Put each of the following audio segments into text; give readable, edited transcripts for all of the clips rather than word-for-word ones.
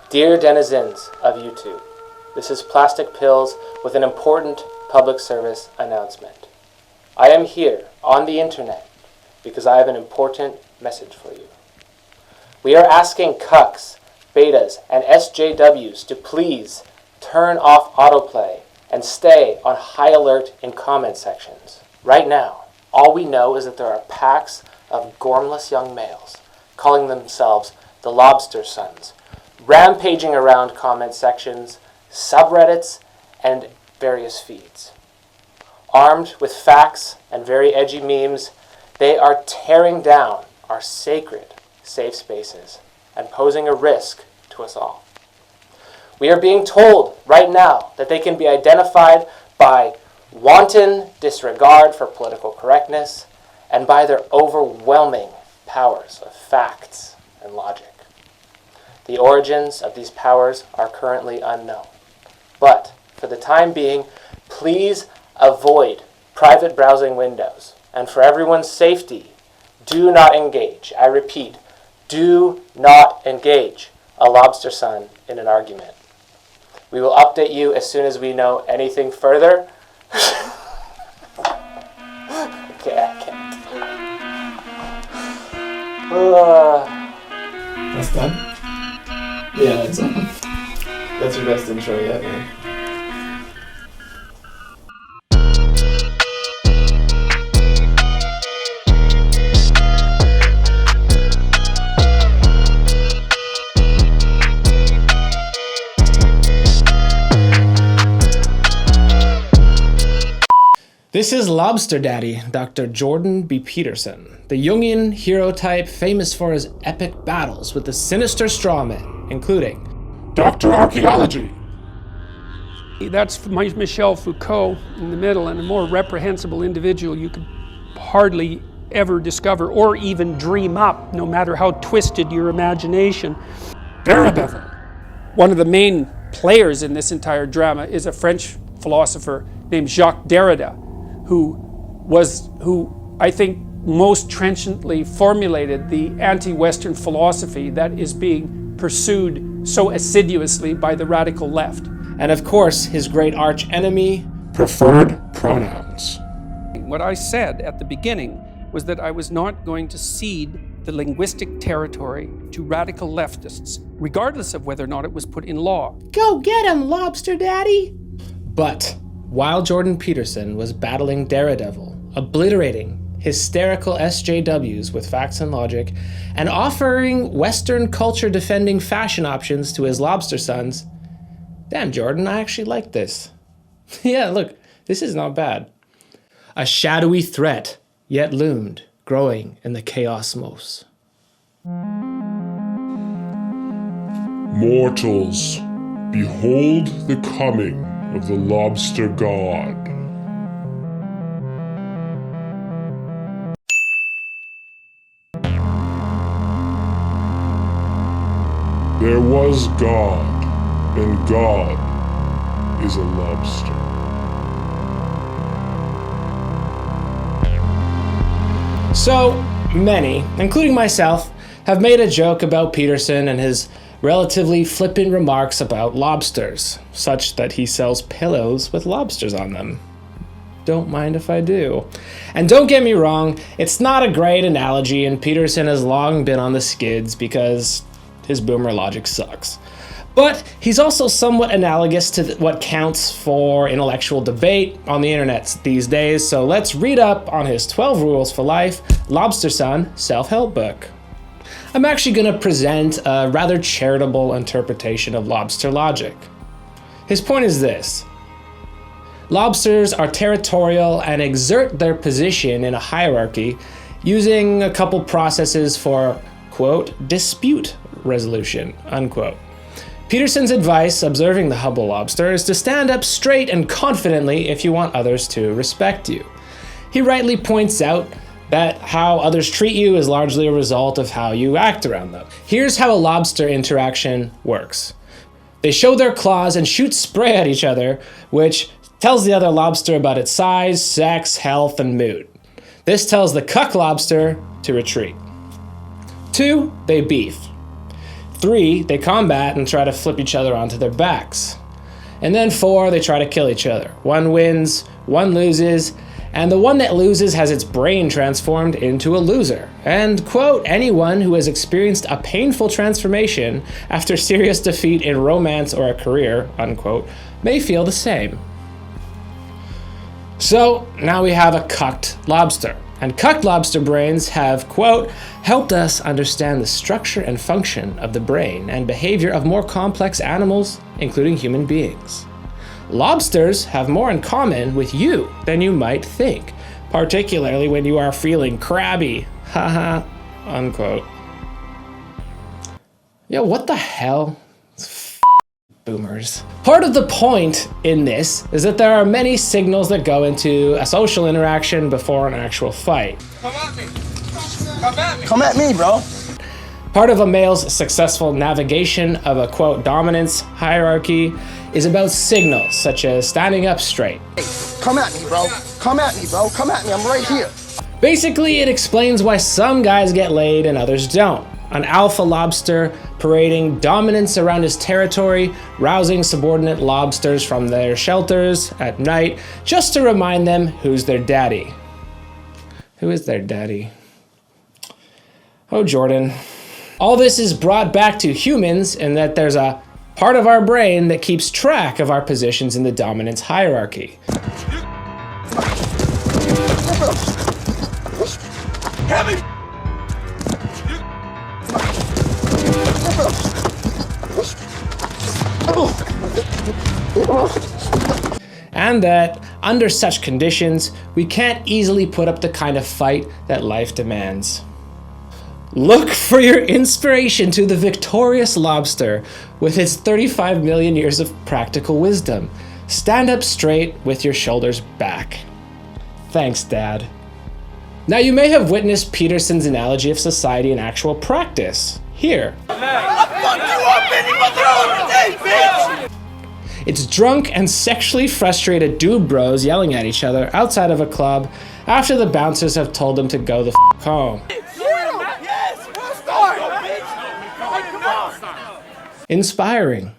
Dear denizens of YouTube, this is PlasticPills with an important public service announcement. I am here on the internet because I have an important message for you. We are asking cucks, betas, and SJWs to please turn off autoplay and stay on high alert in comment sections. Right now, all we know is that there are packs of gormless young males calling themselves the Lobster Sons, rampaging around comment sections, subreddits, and various feeds. Armed with facts and very edgy memes, they are tearing down our sacred safe spaces and posing a risk to us all. We are being told right now that they can be identified by wanton disregard for political correctness and by their overwhelming powers of facts and logic. The origins of these powers are currently unknown, but for the time being, please avoid private browsing windows, and for everyone's safety, do not engage, I repeat, do not engage a Lobster Son in an argument. We will update you as soon as we know anything further. Okay, I can't. That's done? Yeah, that's done. That's your best intro yet, man. This is Lobster Daddy, Dr. Jordan B. Peterson, the Jungian hero type famous for his epic battles with the sinister strawmen, including Dr. Archaeology. That's Michel Foucault in the middle, and a more reprehensible individual you could hardly ever discover or even dream up, no matter how twisted your imagination. Daredevil. One of the main players in this entire drama is a French philosopher named Jacques Derrida, who I think most trenchantly formulated the anti-Western philosophy that is being pursued so assiduously by the radical left. and of course his great arch enemy, Preferred pronouns. What I said at the beginning was that I was not going to cede the linguistic territory to radical leftists, regardless of whether or not it was put in law. Go get him, Lobster Daddy! But while Jordan Peterson was battling Daredevil, obliterating hysterical SJWs with facts and logic, and offering Western culture-defending fashion options to his Lobster Sons, damn, Jordan, I actually like this. Yeah, look, this is not bad. A shadowy threat yet loomed, growing in the chaosmos. Mortals, behold the coming of the Lobster God. There was God, and God is a lobster. So many, including myself, have made a joke about Peterson and his relatively flippant remarks about lobsters, such that he sells pillows with lobsters on them. Don't mind if I do. And don't get me wrong, it's not a great analogy, and Peterson has long been on the skids because his boomer logic sucks. But he's also somewhat analogous to what counts for intellectual debate on the internet these days, so let's read up on his 12 Rules for Life, Lobster Son self-help book. I'm actually going to present a rather charitable interpretation of lobster logic. His point is this: lobsters are territorial and exert their position in a hierarchy using a couple processes for, quote, dispute resolution, unquote. Peterson's advice, observing the Hubble lobster, is to stand up straight and confidently if you want others to respect you. He rightly points out that how others treat you is largely a result of how you act around them. Here's how a lobster interaction works. They show their claws and shoot spray at each other, which tells the other lobster about its size, sex, health, and mood. This tells the cuck lobster to retreat. 2, they beef. 3, they combat and try to flip each other onto their backs. And then 4, they try to kill each other. 1 wins, 1 loses, and the one that loses has its brain transformed into a loser. And, quote, anyone who has experienced a painful transformation after serious defeat in romance or a career, unquote, may feel the same. So, now we have a cucked lobster. And cucked lobster brains have, quote, helped us understand the structure and function of the brain and behavior of more complex animals, including human beings. Lobsters have more in common with you than you might think, particularly when you are feeling crabby, haha, unquote. Yo, what the hell? Boomers. Part of the point in this is that there are many signals that go into a social interaction before an actual fight. Come at me. Come at me, bro. Part of a male's successful navigation of a, quote, dominance hierarchy is about signals, such as standing up straight. Hey, come at me, bro. Come at me, bro. Come at me. I'm right here. Basically, it explains why some guys get laid and others don't. An alpha lobster parading dominance around his territory, rousing subordinate lobsters from their shelters at night, just to remind them who's their daddy. Who is their daddy? Oh, Jordan. All this is brought back to humans in that there's a part of our brain that keeps track of our positions in the dominance hierarchy. Heavy. And that, under such conditions, we can't easily put up the kind of fight that life demands. Look for your inspiration to the victorious lobster with its 35 million years of practical wisdom. Stand up straight with your shoulders back. Thanks, Dad. Now, you may have witnessed Peterson's analogy of society in actual practice. Here. It's drunk and sexually frustrated dude bros yelling at each other outside of a club after the bouncers have told them to go the f*** home. Inspiring.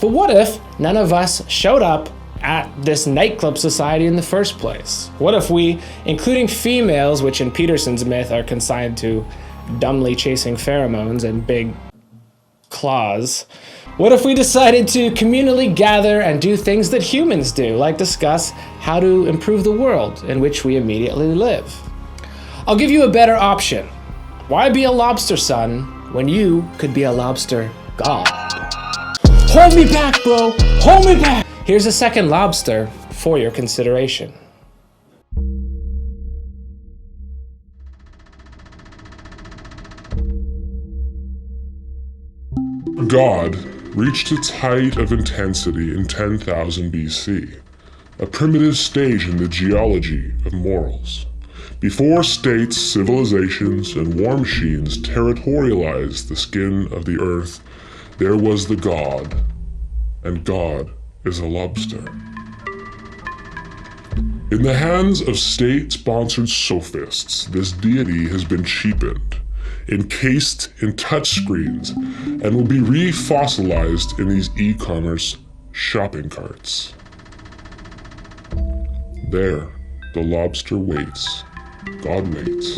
But what if none of us showed up at this nightclub society in the first place? What if we, including females, which in Peterson's myth are consigned to dumbly chasing pheromones and big claws, what if we decided to communally gather and do things that humans do, like discuss how to improve the world in which we immediately live? I'll give you a better option. Why be a lobster son when you could be a lobster god? Hold me back, bro! Hold me back! Here's a second lobster for your consideration. God reached its height of intensity in 10,000 BC, a primitive stage in the geology of morals. Before states, civilizations, and war machines territorialized the skin of the earth, there was the god, and God is a lobster. In the hands of state-sponsored sophists, this deity has been cheapened, encased in touchscreens, and will be refossilized in these e-commerce shopping carts. There, the lobster waits, God waits,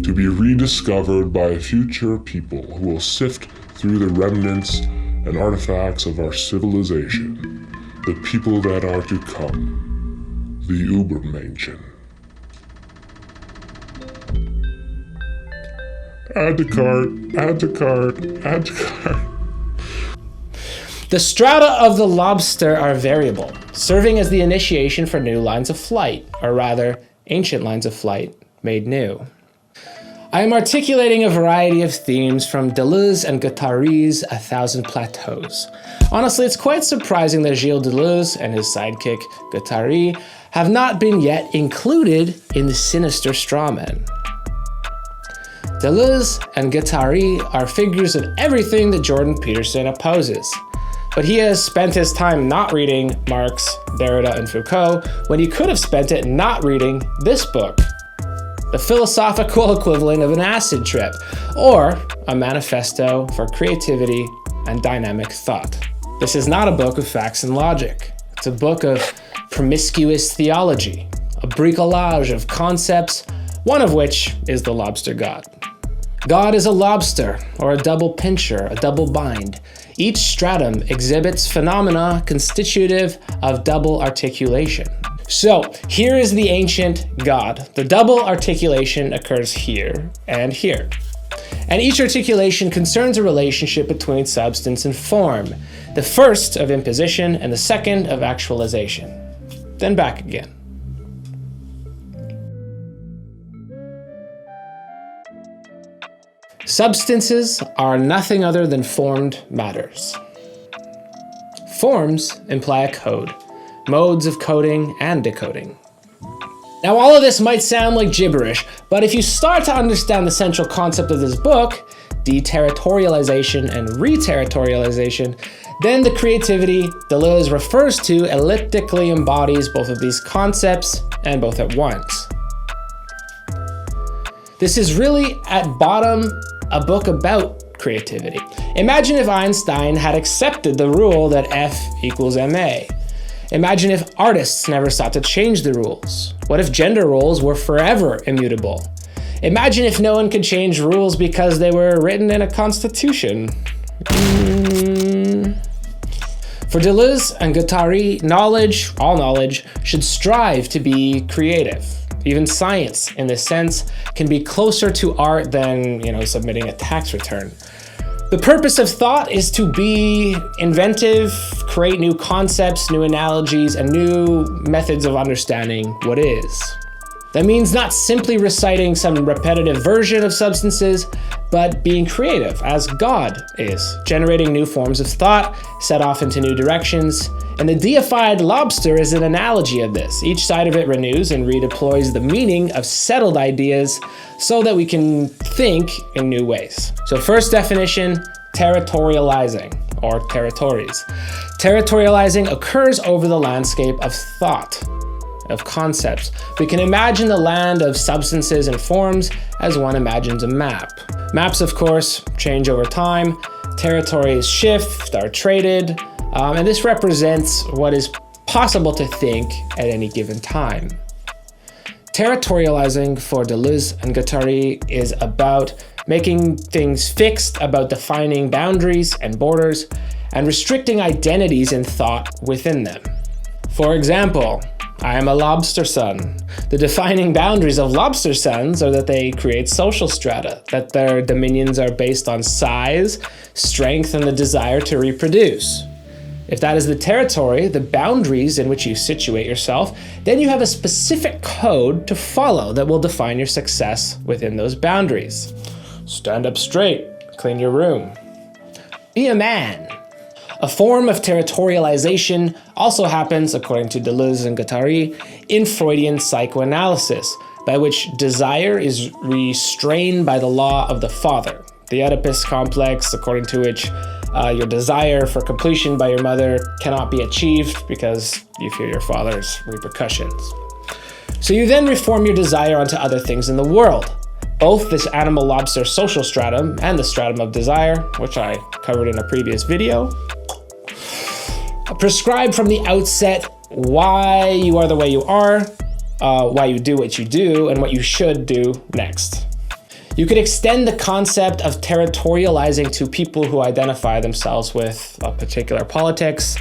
to be rediscovered by a future people who will sift through the remnants and artifacts of our civilization, the people that are to come, the Übermenschen. Add to cart, add to cart, add to cart. The strata of the lobster are variable, serving as the initiation for new lines of flight, or rather, ancient lines of flight made new. I am articulating a variety of themes from Deleuze and Guattari's 1,000 Plateaus. Honestly, it's quite surprising that Gilles Deleuze and his sidekick Guattari have not been yet included in the sinister strawman. Deleuze and Guattari are figures of everything that Jordan Peterson opposes. But he has spent his time not reading Marx, Derrida, and Foucault when he could have spent it not reading this book. the philosophical equivalent of an acid trip, or a manifesto for creativity and dynamic thought. This is not a book of facts and logic. It's a book of promiscuous theology, a bricolage of concepts, one of which is the lobster god. God is a lobster, or a double pincher, a double bind. Each stratum exhibits phenomena constitutive of double articulation. So, here is the ancient God. The double articulation occurs here and here. And each articulation concerns a relationship between substance and form, the first of imposition and the second of actualization. Then back again. Substances are nothing other than formed matters. Forms imply a code, modes of coding and decoding. Now, all of this might sound like gibberish, but if you start to understand the central concept of this book, deterritorialization and reterritorialization, then the creativity Deleuze refers to elliptically embodies both of these concepts and both at once. This is really, at bottom, a book about creativity. Imagine if Einstein had accepted the rule that F equals ma. Imagine if artists never sought to change the rules. What if gender roles were forever immutable? Imagine if no one could change rules because they were written in a constitution. For Deleuze and Guattari, knowledge, all knowledge, should strive to be creative. Even science, in this sense, can be closer to art than, submitting a tax return. The purpose of thought is to be inventive, create new concepts, new analogies, and new methods of understanding what is. That means not simply reciting some repetitive version of substances, but being creative, as God is, generating new forms of thought, set off into new directions. And the deified lobster is an analogy of this. Each side of it renews and redeploys the meaning of settled ideas so that we can think in new ways. So first definition, territorializing, or territories. Territorializing occurs over the landscape of thought, of concepts. We can imagine the land of substances and forms as one imagines a map. Maps, of course, change over time. Territories shift, are traded, and this represents what is possible to think at any given time. Territorializing for Deleuze and Guattari is about making things fixed, about defining boundaries and borders, and restricting identities in thought within them. For example, I am a lobster son. The defining boundaries of lobster sons are that they create social strata, that their dominions are based on size, strength, and the desire to reproduce. If that is the territory, the boundaries in which you situate yourself, then you have a specific code to follow that will define your success within those boundaries. Stand up straight, clean your room. Be a man. A form of territorialization also happens, according to Deleuze and Guattari, in Freudian psychoanalysis, by which desire is restrained by the law of the father. The Oedipus complex, according to which your desire for completion by your mother cannot be achieved because you fear your father's repercussions. So you then reform your desire onto other things in the world. Both this animal lobster social stratum and the stratum of desire, which I covered in a previous video, prescribe from the outset why you are the way you are, why you do what you do, and what you should do next. You could extend the concept of territorializing to people who identify themselves with a particular politics.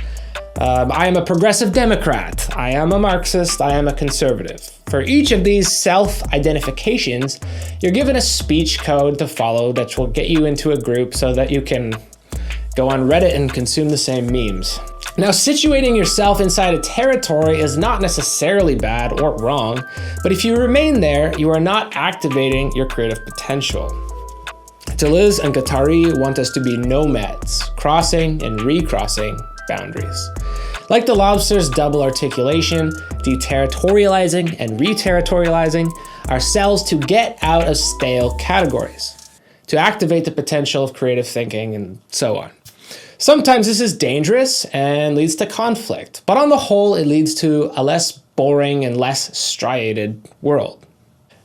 I am a progressive Democrat. I am a Marxist. I am a conservative. For each of these self-identifications, you're given a speech code to follow that will get you into a group so that you can go on Reddit and consume the same memes. Now, situating yourself inside a territory is not necessarily bad or wrong, but if you remain there, you are not activating your creative potential. Deleuze and Guattari want us to be nomads, crossing and recrossing boundaries. Like the lobster's double articulation, deterritorializing and reterritorializing are cells to get out of stale categories, to activate the potential of creative thinking, and so on. Sometimes this is dangerous and leads to conflict, but on the whole, it leads to a less boring and less striated world.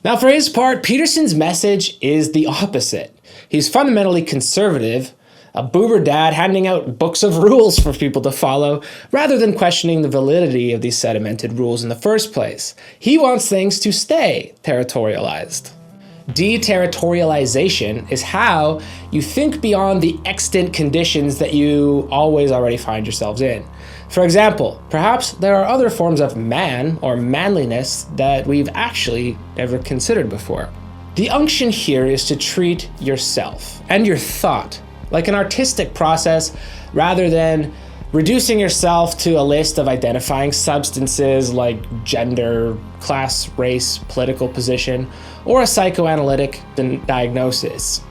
Now, for his part, Peterson's message is the opposite. He's fundamentally conservative, a boomer dad handing out books of rules for people to follow, rather than questioning the validity of these sedimented rules in the first place. He wants things to stay territorialized. Deterritorialization is how you think beyond the extant conditions that you always already find yourselves in. For example, perhaps there are other forms of man or manliness that we've actually never considered before. The unction here is to treat yourself and your thought like an artistic process rather than reducing yourself to a list of identifying substances like gender, class, race, political position, or a psychoanalytic diagnosis,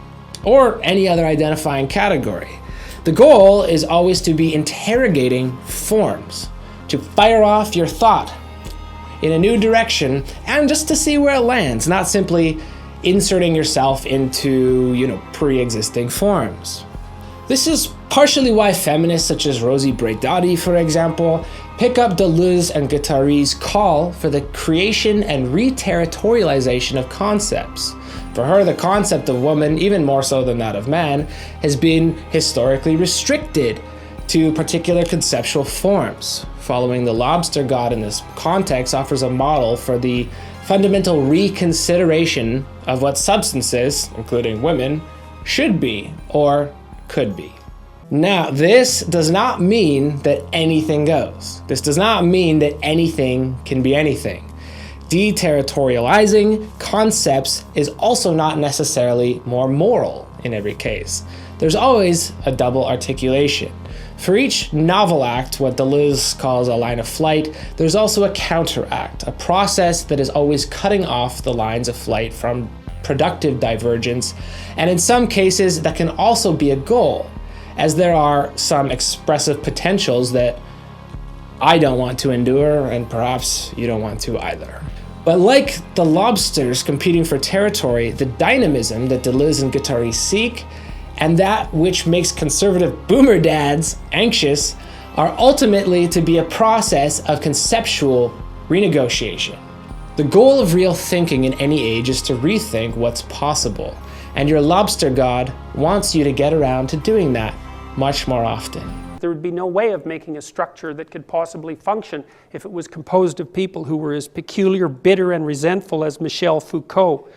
or any other identifying category. The goal is always to be interrogating forms, to fire off your thought in a new direction and just to see where it lands, not simply inserting yourself into, pre-existing forms. This is partially why feminists such as Rosie Braidotti, for example, pick up Deleuze and Guattari's call for the creation and re-territorialization of concepts. For her, the concept of woman, even more so than that of man, has been historically restricted to particular conceptual forms. Following the Lobster god in this context offers a model for the fundamental reconsideration of what substances, including women, should be or could be. Now, this does not mean that anything goes. This does not mean that anything can be anything. Deterritorializing concepts is also not necessarily more moral in every case. There's always a double articulation. For each novel act, what Deleuze calls a line of flight, there's also a counteract, a process that is always cutting off the lines of flight from productive divergence, and in some cases that can also be a goal, as there are some expressive potentials that I don't want to endure, and perhaps you don't want to either. But like the lobsters competing for territory, the dynamism that Deleuze and Guattari seek, and that which makes conservative boomer dads anxious, are ultimately to be a process of conceptual renegotiation. The goal of real thinking in any age is to rethink what's possible, and your lobster god wants you to get around to doing that much more often. There would be no way of making a structure that could possibly function if it was composed of people who were as peculiar, bitter, and resentful as Michel Foucault.